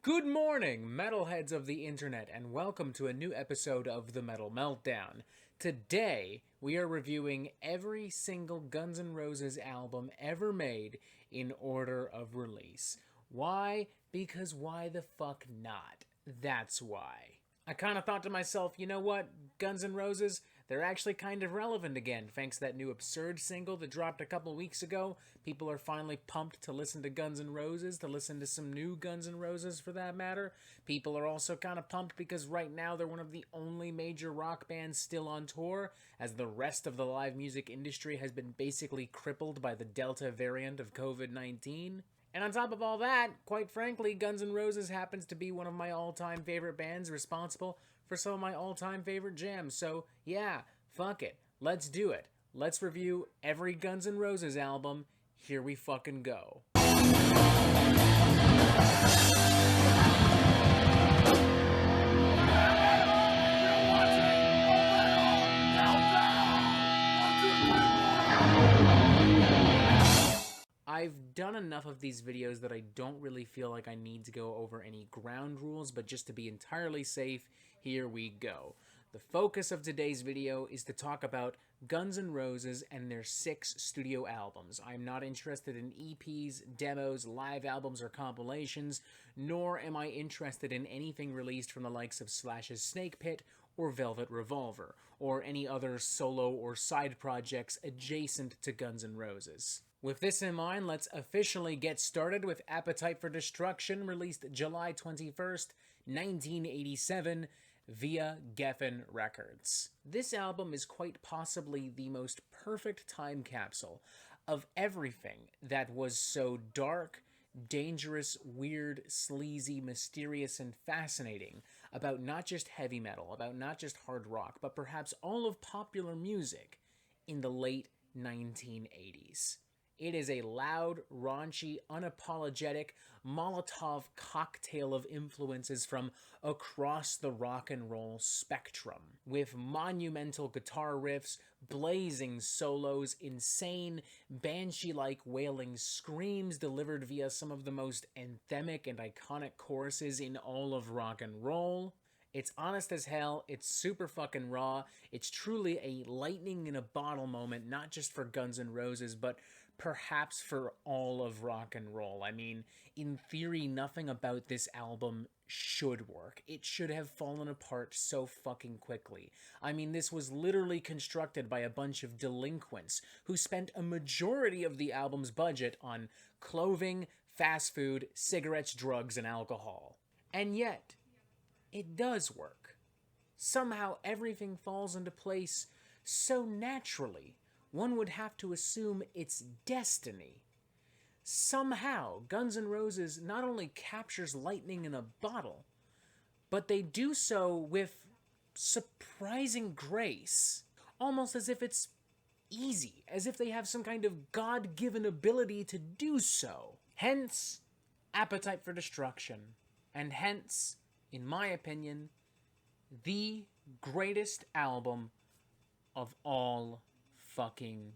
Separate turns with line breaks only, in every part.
Good morning, metalheads of the internet, and welcome to a new episode of the Metal Meltdown. Today, we are reviewing every single Guns N' Roses album ever made in order of release. Why? Because why the fuck not? That's why. I kind of thought to myself, you know what, Guns N' Roses, they're actually kind of relevant again, thanks to that new Absurd single that dropped a couple weeks ago. People are finally pumped to listen to Guns N' Roses, to listen to some new Guns N' Roses for that matter. People are also kind of pumped because right now they're one of the only major rock bands still on tour, as the rest of the live music industry has been basically crippled by the Delta variant of COVID-19. And on top of all that, quite frankly, Guns N' Roses happens to be one of my all-time favorite bands, responsible for some of my all-time favorite jams. So, yeah, fuck it. Let's do it. Let's review every Guns N' Roses album. Here we fucking go. I've done enough of these videos that I don't really feel like I need to go over any ground rules, but just to be entirely safe, here we go. The focus of today's video is to talk about Guns N' Roses and their 6 studio albums. I'm not interested in EPs, demos, live albums, or compilations, nor am I interested in anything released from the likes of Slash's Snake Pit or Velvet Revolver, or any other solo or side projects adjacent to Guns N' Roses. With this in mind, let's officially get started with Appetite for Destruction, released July 21st, 1987, via Geffen Records. This album is quite possibly the most perfect time capsule of everything that was so dark, dangerous, weird, sleazy, mysterious, and fascinating about not just heavy metal, about not just hard rock, but perhaps all of popular music in the late 1980s. It is a loud, raunchy, unapologetic Molotov cocktail of influences from across the rock and roll spectrum, with monumental guitar riffs, blazing solos, insane, banshee-like wailing screams delivered via some of the most anthemic and iconic choruses in all of rock and roll. It's honest as hell, it's super fucking raw, it's truly a lightning in a bottle moment, not just for Guns N' Roses, but perhaps for all of rock and roll. I mean, in theory, nothing about this album should work. It should have fallen apart so fucking quickly. I mean, this was literally constructed by a bunch of delinquents who spent a majority of the album's budget on clothing, fast food, cigarettes, drugs, and alcohol. And yet, it does work. Somehow everything falls into place so naturally, one would have to assume it's destiny. Somehow, Guns N' Roses not only captures lightning in a bottle, but they do so with surprising grace. Almost as if it's easy, as if they have some kind of God-given ability to do so. Hence, Appetite for Destruction. And hence, in my opinion, the greatest album of all fucking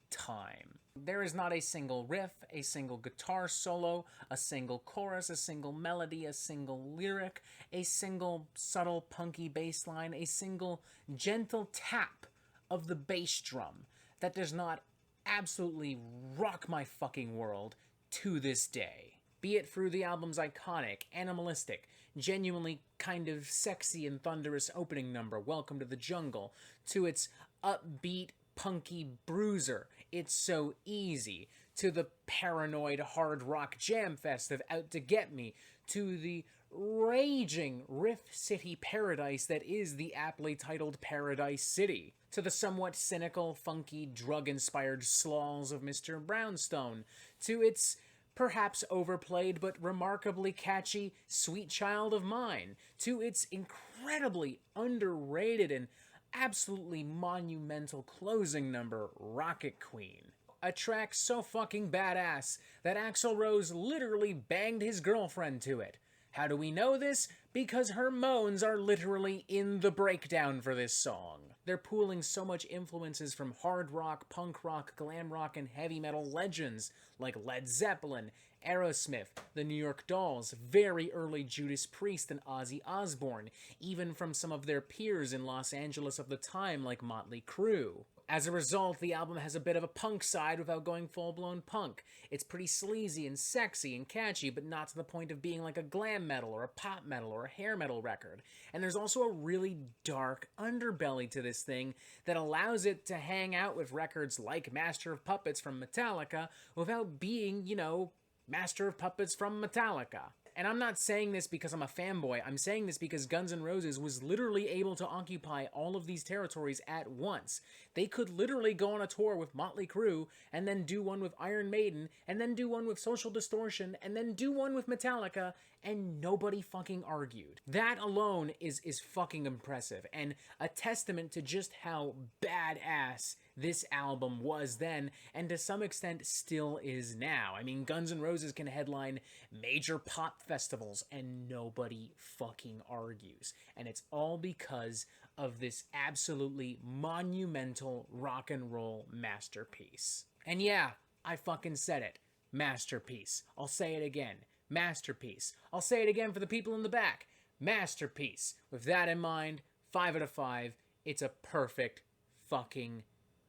time. There is not a single riff, a single guitar solo, a single chorus, a single melody, a single lyric, a single subtle punky bass line, a single gentle tap of the bass drum that does not absolutely rock my fucking world to this day. Be it through the album's iconic, animalistic, genuinely kind of sexy and thunderous opening number, Welcome to the Jungle, to its upbeat, punky bruiser, It's So Easy, to the paranoid hard rock jam fest of Out to Get Me, to the raging Riff City paradise that is the aptly titled Paradise City, to the somewhat cynical, funky, drug-inspired slaughs of Mr. Brownstone, to its perhaps overplayed but remarkably catchy Sweet Child of Mine, to its incredibly underrated and absolutely monumental closing number, Rocket Queen. A track so fucking badass that Axl Rose literally banged his girlfriend to it. How do we know this? Because her moans are literally in the breakdown for this song. They're pooling so much influences from hard rock, punk rock, glam rock, and heavy metal legends like Led Zeppelin, Aerosmith, the New York Dolls, very early Judas Priest and Ozzy Osbourne, even from some of their peers in Los Angeles of the time like Motley Crue. As a result, the album has a bit of a punk side without going full-blown punk. It's pretty sleazy and sexy and catchy, but not to the point of being like a glam metal or a pop metal or a hair metal record. And there's also a really dark underbelly to this thing that allows it to hang out with records like Master of Puppets from Metallica without being, you know, Master of Puppets from Metallica. And I'm not saying this because I'm a fanboy, I'm saying this because Guns N' Roses was literally able to occupy all of these territories at once. They could literally go on a tour with Motley Crue, and then do one with Iron Maiden, and then do one with Social Distortion, and then do one with Metallica, and nobody fucking argued. That alone is fucking impressive, and a testament to just how badass this album was then, and to some extent still is now. I mean, Guns N' Roses can headline major pop festivals, and nobody fucking argues. And it's all because of this absolutely monumental rock and roll masterpiece. And yeah, I fucking said it. Masterpiece. I'll say it again. Masterpiece. I'll say it again for the people in the back. Masterpiece. With that in mind, 5 out of 5, it's a perfect fucking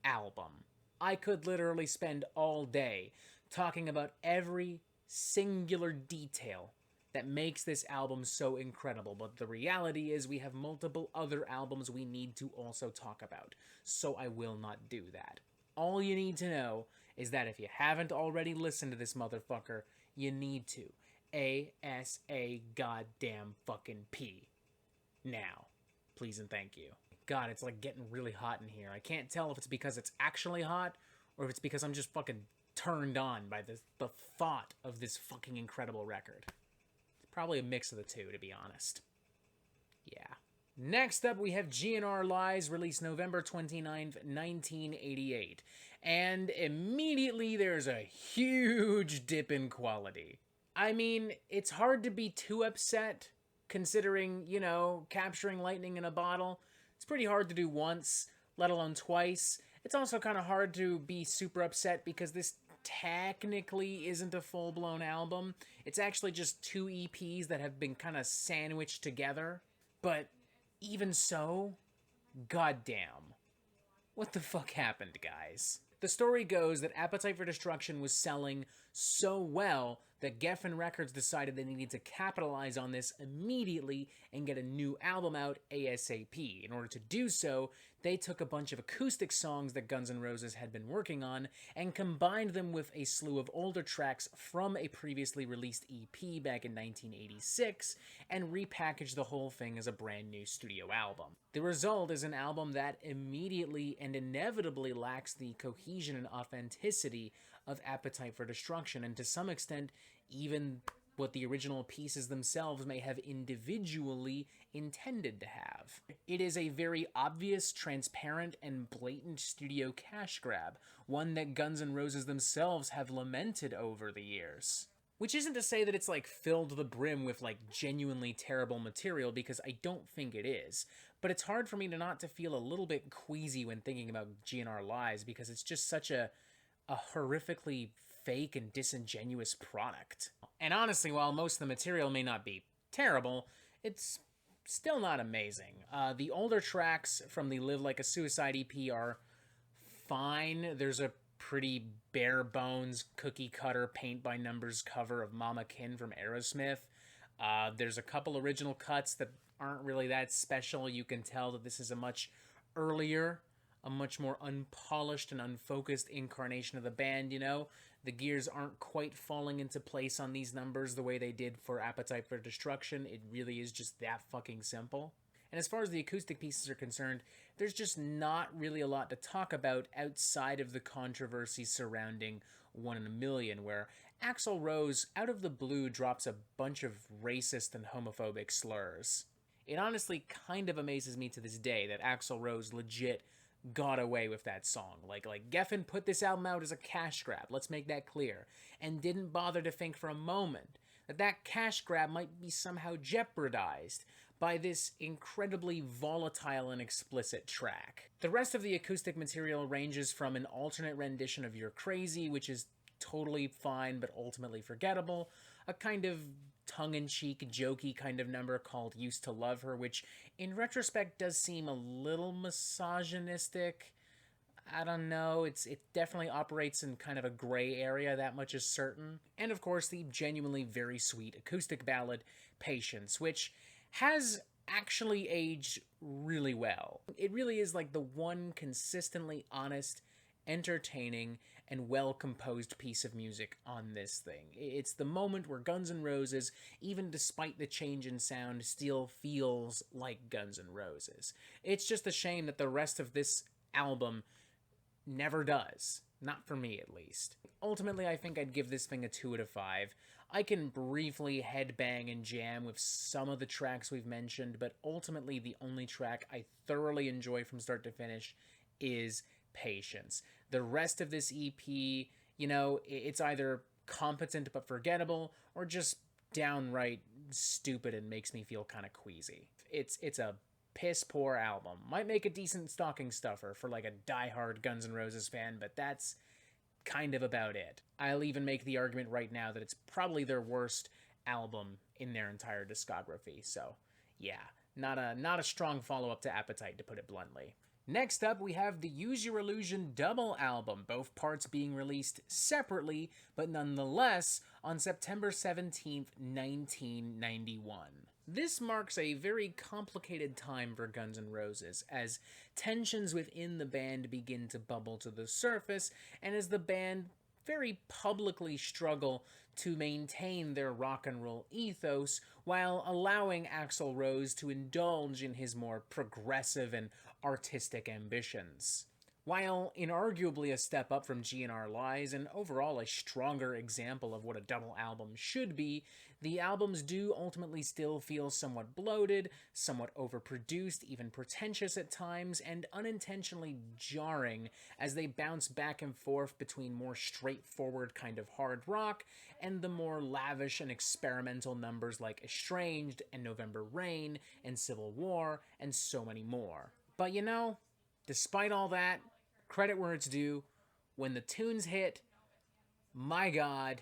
album. I could literally spend all day talking about every singular detail that makes this album so incredible, but the reality is we have multiple other albums we need to also talk about, so I will not do that. All you need to know is that if you haven't already listened to this motherfucker, you need to. A-S-A goddamn fucking P. Now. Please and thank you. God, it's like getting really hot in here. I can't tell if it's because it's actually hot, or if it's because I'm just fucking turned on by the thought of this fucking incredible record. Probably a mix of the two, to be honest. Yeah. Next up, we have GNR Lies, released November 29th, 1988. And immediately there's a huge dip in quality. I mean, it's hard to be too upset, considering, you know, capturing lightning in a bottle. It's pretty hard to do once, let alone twice. It's also kind of hard to be super upset because this technically isn't a full-blown album. It's actually just 2 EPs that have been kind of sandwiched together. But even so, goddamn. What the fuck happened, guys? The story goes that Appetite for Destruction was selling so well that Geffen Records decided they needed to capitalize on this immediately and get a new album out ASAP. In order to do so, they took a bunch of acoustic songs that Guns N' Roses had been working on and combined them with a slew of older tracks from a previously released EP back in 1986 and repackaged the whole thing as a brand new studio album. The result is an album that immediately and inevitably lacks the cohesion and authenticity of Appetite for Destruction, and to some extent, even what the original pieces themselves may have individually intended to have. It is a very obvious, transparent, and blatant studio cash grab, one that Guns N' Roses themselves have lamented over the years. Which isn't to say that it's like filled to the brim with like genuinely terrible material, because I don't think it is. But it's hard for me not to feel a little bit queasy when thinking about GNR Lies, because it's just such a horrifically fake and disingenuous product. And honestly, while most of the material may not be terrible, it's still not amazing. The older tracks from the Live Like a Suicide EP are fine. There's a pretty bare bones, cookie cutter, paint by numbers cover of Mama Kin from Aerosmith. There's a couple original cuts that aren't really that special. You can tell that this is a much earlier, a much more unpolished and unfocused incarnation of the band, you know? The gears aren't quite falling into place on these numbers the way they did for Appetite for Destruction. It really is just that fucking simple. And as far as the acoustic pieces are concerned, there's just not really a lot to talk about outside of the controversy surrounding 1 in a Million, where Axl Rose, out of the blue, drops a bunch of racist and homophobic slurs. It honestly kind of amazes me to this day that Axl Rose legit got away with that song. Like Geffen put this album out as a cash grab, let's make that clear, and didn't bother to think for a moment that that cash grab might be somehow jeopardized by this incredibly volatile and explicit track. The rest of the acoustic material ranges from an alternate rendition of You're Crazy, which is totally fine but ultimately forgettable. A kind of tongue-in-cheek, jokey kind of number called Used to Love Her, which in retrospect does seem a little misogynistic. I don't know, it definitely operates in kind of a gray area, that much is certain. And of course, the genuinely very sweet acoustic ballad, Patience, which has actually aged really well. It really is like the one consistently honest, entertaining, and well-composed piece of music on this thing. It's the moment where Guns N' Roses, even despite the change in sound, still feels like Guns N' Roses. It's just a shame that the rest of this album never does. Not for me, at least. Ultimately, I think I'd give this thing a 2 out of 5. I can briefly headbang and jam with some of the tracks we've mentioned, but ultimately the only track I thoroughly enjoy from start to finish is Patience. The rest of this EP, it's either competent but forgettable, or just downright stupid and makes me feel kind of queasy. It's a piss poor album. Might make a decent stocking stuffer for like a diehard Guns N' Roses fan, but that's kind of about it. I'll even make the argument right now that it's probably their worst album in their entire discography. So, yeah, not a strong follow-up to Appetite, to put it bluntly. Next up, we have the Use Your Illusion double album, both parts being released separately, but nonetheless on September 17th, 1991. This marks a very complicated time for Guns N' Roses, as tensions within the band begin to bubble to the surface, and as the band very publicly struggle to maintain their rock and roll ethos while allowing Axl Rose to indulge in his more progressive and artistic ambitions. While inarguably a step up from GNR Lies and overall a stronger example of what a double album should be, the albums do ultimately still feel somewhat bloated, somewhat overproduced, even pretentious at times, and unintentionally jarring as they bounce back and forth between more straightforward kind of hard rock and the more lavish and experimental numbers like Estranged and November Rain and Civil War and so many more. But despite all that, credit where it's due, when the tunes hit, my god,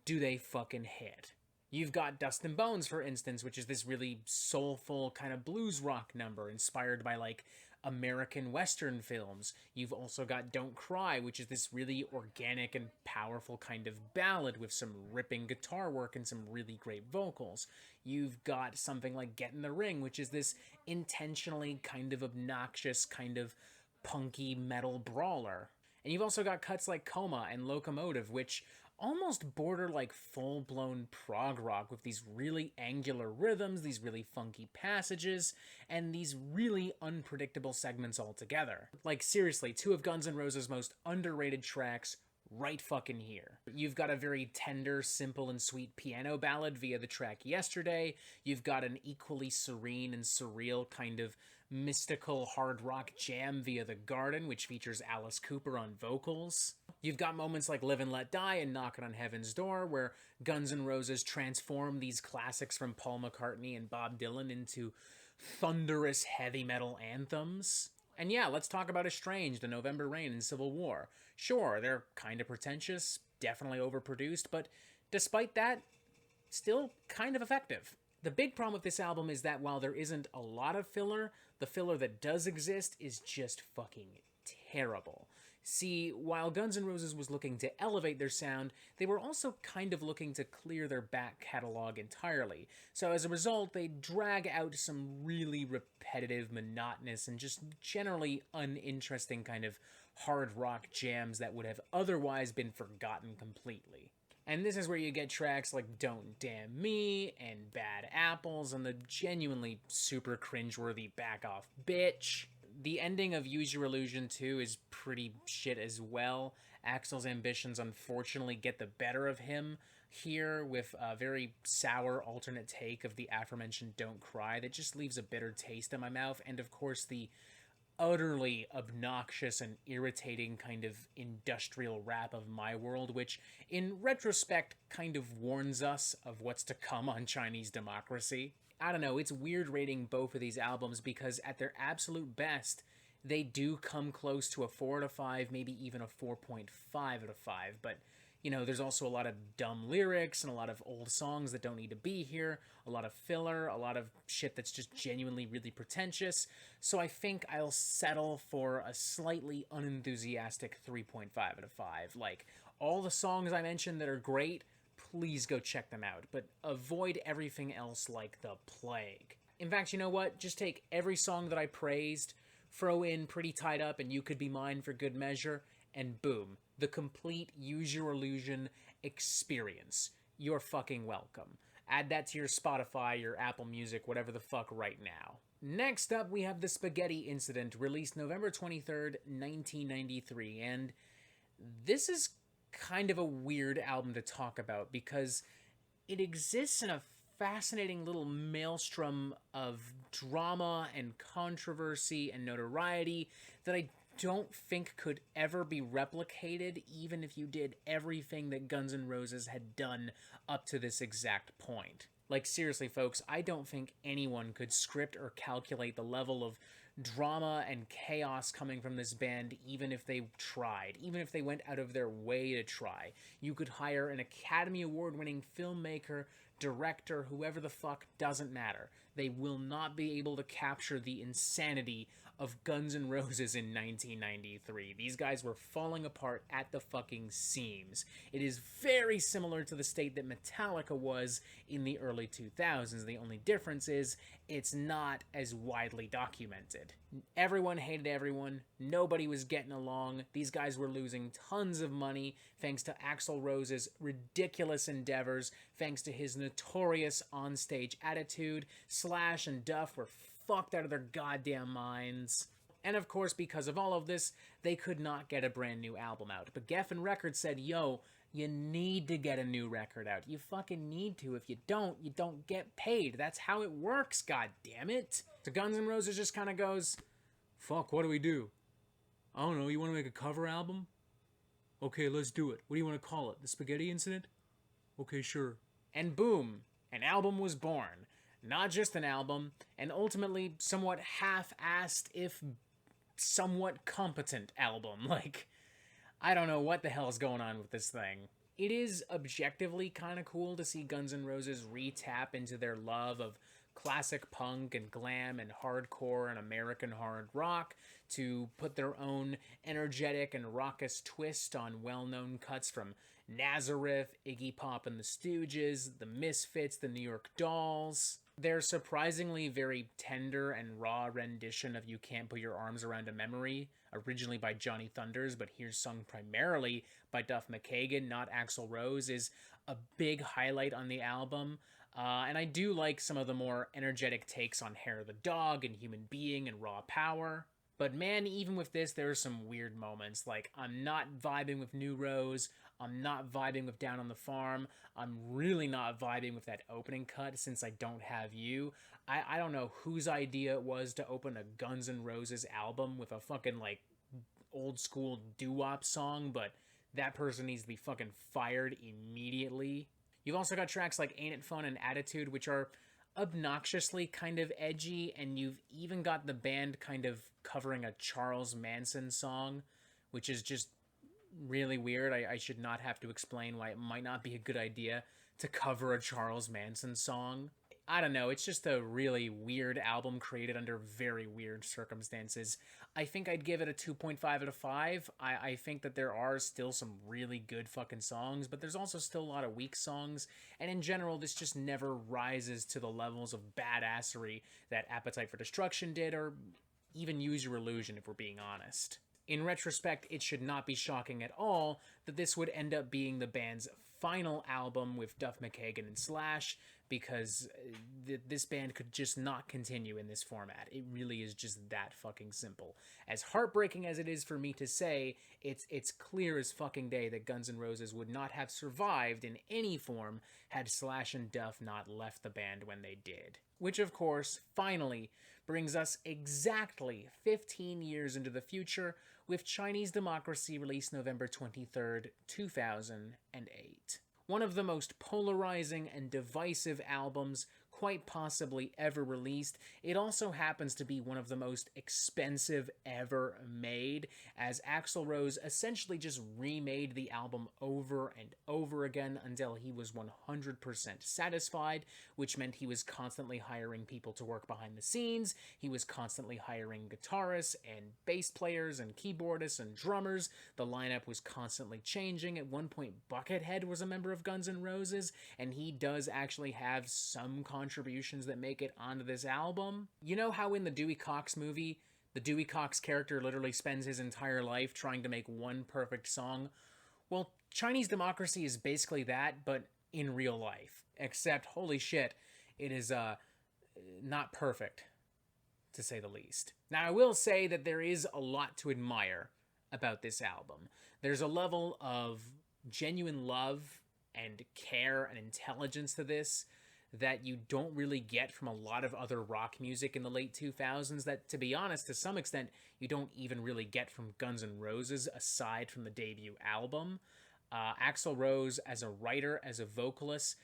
do they fucking hit. You've got Dust and Bones, for instance, which is this really soulful kind of blues rock number inspired by, like, American Western films. You've also got Don't Cry, which is this really organic and powerful kind of ballad with some ripping guitar work and some really great vocals. You've got something like Get in the Ring, which is this intentionally kind of obnoxious, kind of punky metal brawler. And you've also got cuts like Coma and Locomotive, which almost border like full-blown prog rock with these really angular rhythms, these really funky passages, and these really unpredictable segments altogether. Like, seriously, two of Guns N' Roses' most underrated tracks right fucking here. You've got a very tender, simple, and sweet piano ballad via the track Yesterday. You've got an equally serene and surreal kind of mystical hard rock jam via The Garden, which features Alice Cooper on vocals. You've got moments like Live and Let Die and Knockin' on Heaven's Door, where Guns N' Roses transform these classics from Paul McCartney and Bob Dylan into thunderous heavy metal anthems. And yeah, let's talk about Estranged and November Rain and Civil War. Sure, they're kind of pretentious, definitely overproduced, but despite that, still kind of effective. The big problem with this album is that while there isn't a lot of filler, the filler that does exist is just fucking terrible. See, while Guns N' Roses was looking to elevate their sound, they were also kind of looking to clear their back catalog entirely. So as a result, they drag out some really repetitive, monotonous, and just generally uninteresting kind of hard rock jams that would have otherwise been forgotten completely. And this is where you get tracks like Don't Damn Me and Bad Apples and the genuinely super cringeworthy Back Off Bitch. The ending of Use Your Illusion 2 is pretty shit as well. Axl's ambitions unfortunately get the better of him here with a very sour alternate take of the aforementioned Don't Cry that just leaves a bitter taste in my mouth, and of course the utterly obnoxious and irritating kind of industrial rap of My World, which in retrospect kind of warns us of what's to come on Chinese democracy. I don't know, it's weird rating both of these albums because at their absolute best, they do come close to a 4 out of 5, maybe even a 4.5 out of 5, but You know, there's also a lot of dumb lyrics and a lot of old songs that don't need to be here, a lot of filler, a lot of shit that's just genuinely really pretentious. So I think I'll settle for a slightly unenthusiastic 3.5 out of 5. Like, all the songs I mentioned that are great, please go check them out, but avoid everything else like the plague. In fact, you know what? Just take every song that I praised, throw in Pretty Tied Up and You Could Be Mine for good measure, and boom, the complete Use Your Illusion experience. You're fucking welcome. Add that to your Spotify, your Apple Music, whatever the fuck right now. Next up, we have The Spaghetti Incident, released November 23rd, 1993, and this is kind of a weird album to talk about because it exists in a fascinating little maelstrom of drama and controversy and notoriety that I don't think could ever be replicated, even if you did everything that Guns N' Roses had done up to this exact point. Like, seriously, folks, I don't think anyone could script or calculate the level of drama and chaos coming from this band, even if they tried, even if they went out of their way to try. You could hire an Academy Award-winning filmmaker, director, whoever the fuck, doesn't matter. They will not be able to capture the insanity of Guns N' Roses in 1993. These guys were falling apart at the fucking seams. It is very similar to the state that Metallica was in the early 2000s. The only difference is it's not as widely documented. Everyone hated everyone. Nobody was getting along. These guys were losing tons of money thanks to Axl Rose's ridiculous endeavors, thanks to his notorious onstage attitude. Slash and Duff were fucked out of their goddamn minds. And of course, because of all of this, they could not get a brand new album out. But Geffen Records said, yo, you need to get a new record out. You fucking need to. If you don't get paid. That's how it works, god damn it. So Guns N' Roses just kind of goes, fuck, what do we do? I don't know, you want to make a cover album? Okay, let's do it. What do you want to call it? The Spaghetti Incident? Okay, sure. And boom, an album was born. Not just an album, an ultimately somewhat half-assed, if somewhat competent album. Like, I don't know what the hell is going on with this thing. It is objectively kind of cool to see Guns N' Roses re-tap into their love of classic punk and glam and hardcore and American hard rock, to put their own energetic and raucous twist on well-known cuts from Nazareth, Iggy Pop and the Stooges, the Misfits, the New York Dolls. Their surprisingly very tender and raw rendition of You Can't Put Your Arms Around a Memory, originally by Johnny Thunders, but here sung primarily by Duff McKagan, not Axl Rose, is a big highlight on the album. And I do like some of the more energetic takes on Hair of the Dog and Human Being and Raw Power. But man, even with this, there are some weird moments. Like, I'm not vibing with New Rose. I'm not vibing with Down on the Farm. I'm really not vibing with that opening cut, Since I Don't Have You. I don't know whose idea it was to open a Guns N' Roses album with a fucking, like, old school doo-wop song, but that person needs to be fucking fired immediately. You've also got tracks like Ain't It Fun and Attitude, which are obnoxiously kind of edgy, and you've even got the band kind of covering a Charles Manson song, which is just really weird. I should not have to explain why it might not be a good idea to cover a Charles Manson song. I don't know, it's just a really weird album created under very weird circumstances. I think I'd give it a 2.5 out of 5. I think that there are still some really good fucking songs, but there's also still a lot of weak songs, and in general, this just never rises to the levels of badassery that Appetite for Destruction did, or even Use Your Illusion, if we're being honest. In retrospect, it should not be shocking at all that this would end up being the band's final album with Duff McKagan and Slash, because this band could just not continue in this format. It really is just that fucking simple. As heartbreaking as it is for me to say, it's clear as fucking day that Guns N' Roses would not have survived in any form had Slash and Duff not left the band when they did. Which, of course, finally brings us exactly 15 years into the future, with Chinese Democracy released November 23rd, 2008. One of the most polarizing and divisive albums, quite possibly ever released. It also happens to be one of the most expensive ever made, as Axl Rose essentially just remade the album over and over again until he was 100% satisfied, which meant he was constantly hiring people to work behind the scenes. He was constantly hiring guitarists and bass players and keyboardists and drummers. The lineup was constantly changing. At one point, Buckethead was a member of Guns N' Roses, and he does actually have some contributions that make it onto this album. You know how in the Dewey Cox movie, the Dewey Cox character literally spends his entire life trying to make one perfect song? Well, Chinese Democracy is basically that, but in real life. Except, holy shit, it is not perfect, to say the least. Now, I will say that there is a lot to admire about this album. There's a level of genuine love and care and intelligence to this that you don't really get from a lot of other rock music in the late 2000s, that, to be honest, to some extent, you don't even really get from Guns N' Roses aside from the debut album. Axl Rose, as a writer, as a vocalist,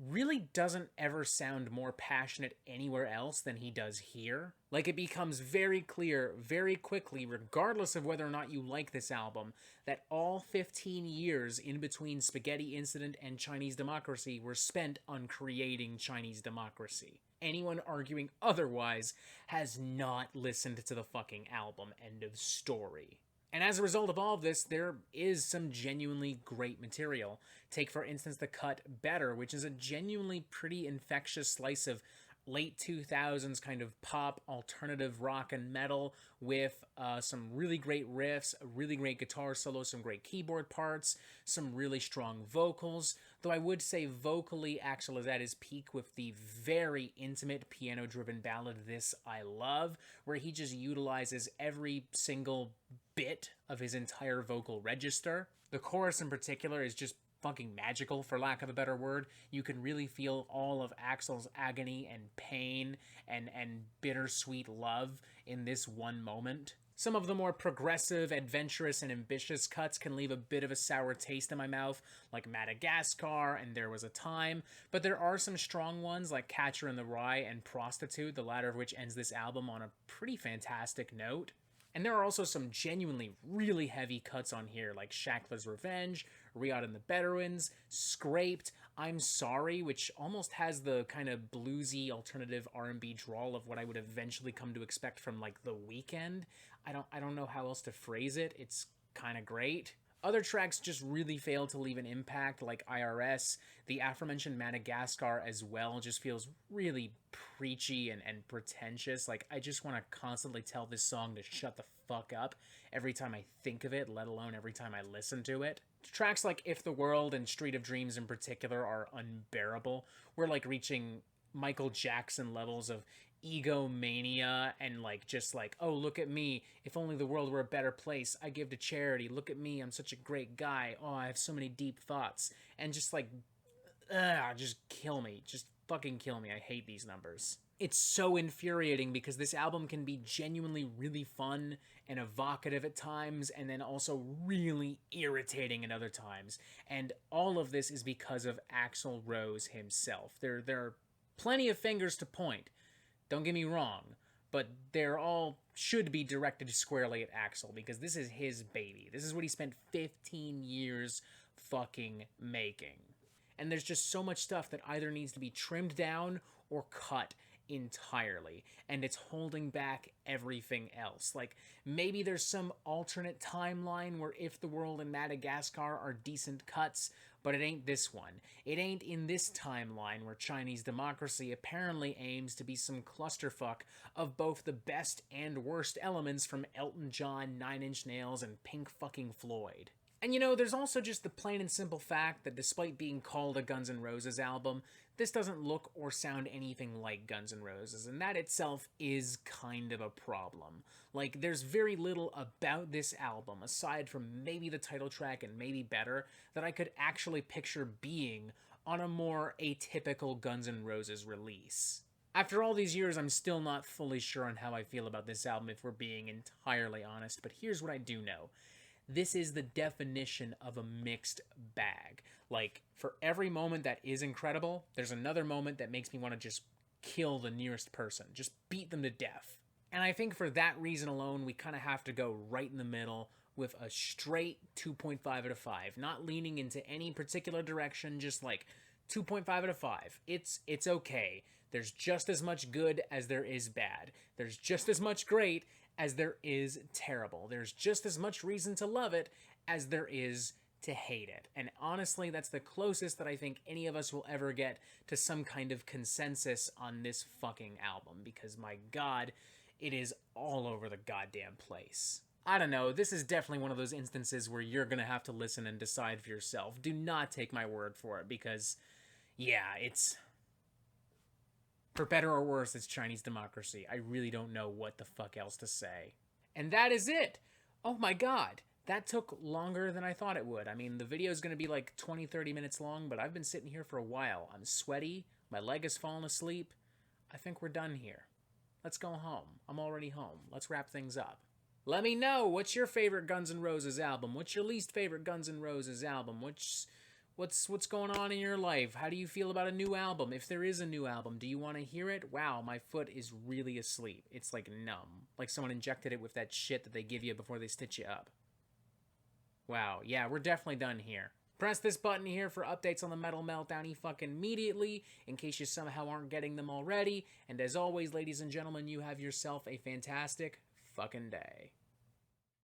really doesn't ever sound more passionate anywhere else than he does here. Like, it becomes very clear very quickly, regardless of whether or not you like this album, that all 15 years in between Spaghetti Incident and Chinese Democracy were spent on creating Chinese Democracy. Anyone arguing otherwise has not listened to the fucking album. End of story. And as a result of all of this, there is some genuinely great material. Take, for instance, the cut Better, which is a genuinely pretty infectious slice of late 2000s kind of pop, alternative rock and metal with some really great riffs, a really great guitar solo, some great keyboard parts, some really strong vocals. Though I would say vocally, Axl is at his peak with the very intimate piano-driven ballad This I Love, where he just utilizes every single bit of his entire vocal register. The chorus in particular is just fucking magical, for lack of a better word. You can really feel all of Axl's agony and pain and bittersweet love in this one moment. Some of the more progressive, adventurous, and ambitious cuts can leave a bit of a sour taste in my mouth, like Madagascar and There Was a Time, but there are some strong ones like Catcher in the Rye and Prostitute, the latter of which ends this album on a pretty fantastic note. And there are also some genuinely really heavy cuts on here, like Shackler's Revenge, Riot and the Bedouins, Scraped, I'm Sorry, which almost has the kind of bluesy alternative R&B drawl of what I would eventually come to expect from, like, The Weeknd. I don't know how else to phrase it. It's kind of great. Other tracks just really fail to leave an impact, like IRS. The aforementioned Madagascar as well just feels really preachy and pretentious. Like, I just want to constantly tell this song to shut the fuck up every time I think of it, let alone every time I listen to it. Tracks like If the World and Street of Dreams in particular are unbearable. We're, like, reaching Michael Jackson levels of egomania and just like, oh, look at me, if only the world were a better place, I give to charity, look at me, I'm such a great guy, oh, I have so many deep thoughts, and just like, just kill me, just fucking kill me. I hate these numbers. It's so infuriating because this album can be genuinely really fun and evocative at times, and then also really irritating at other times, and all of this is because of Axl Rose himself. There are plenty of fingers to point, don't get me wrong, but they're all should be directed squarely at Axl, because this is his baby. This is what he spent 15 years fucking making. And there's just so much stuff that either needs to be trimmed down or cut entirely, and it's holding back everything else. Like, maybe there's some alternate timeline where If the World and Madagascar are decent cuts, but it ain't this one. It ain't in this timeline where Chinese Democracy apparently aims to be some clusterfuck of both the best and worst elements from Elton John, Nine Inch Nails, and Pink fucking Floyd. And there's also just the plain and simple fact that despite being called a Guns N' Roses album, this doesn't look or sound anything like Guns N' Roses, and that itself is kind of a problem. Like, there's very little about this album, aside from maybe the title track and maybe Better, that I could actually picture being on a more atypical Guns N' Roses release. After all these years, I'm still not fully sure on how I feel about this album, if we're being entirely honest, but here's what I do know. This is the definition of a mixed bag. Like, for every moment that is incredible, there's another moment that makes me want to just kill the nearest person. Just beat them to death. And I think for that reason alone, we kind of have to go right in the middle with a straight 2.5 out of 5. Not leaning into any particular direction, just like 2.5 out of 5. It's okay. There's just as much good as there is bad. There's just as much great as there is terrible. There's just as much reason to love it as there is to hate it. And honestly, that's the closest that I think any of us will ever get to some kind of consensus on this fucking album, because my god, it is all over the goddamn place. I don't know, this is definitely one of those instances where you're gonna have to listen and decide for yourself. Do not take my word for it, because, yeah, it's... for better or worse, it's Chinese democracy. I really don't know what the fuck else to say. And that is it! Oh my god! That took longer than I thought it would. I mean, the video is going to be like 20-30 minutes long, but I've been sitting here for a while. I'm sweaty. My leg has fallen asleep. I think we're done here. Let's go home. I'm already home. Let's wrap things up. Let me know, what's your favorite Guns N' Roses album? What's your least favorite Guns N' Roses album? What's going on in your life? How do you feel about a new album? If there is a new album, do you want to hear it? Wow, my foot is really asleep. It's like numb. Like someone injected it with that shit that they give you before they stitch you up. Wow, yeah, we're definitely done here. Press this button here for updates on the Metal Meltdown fucking immediately, in case you somehow aren't getting them already. And as always, ladies and gentlemen, you have yourself a fantastic fucking day.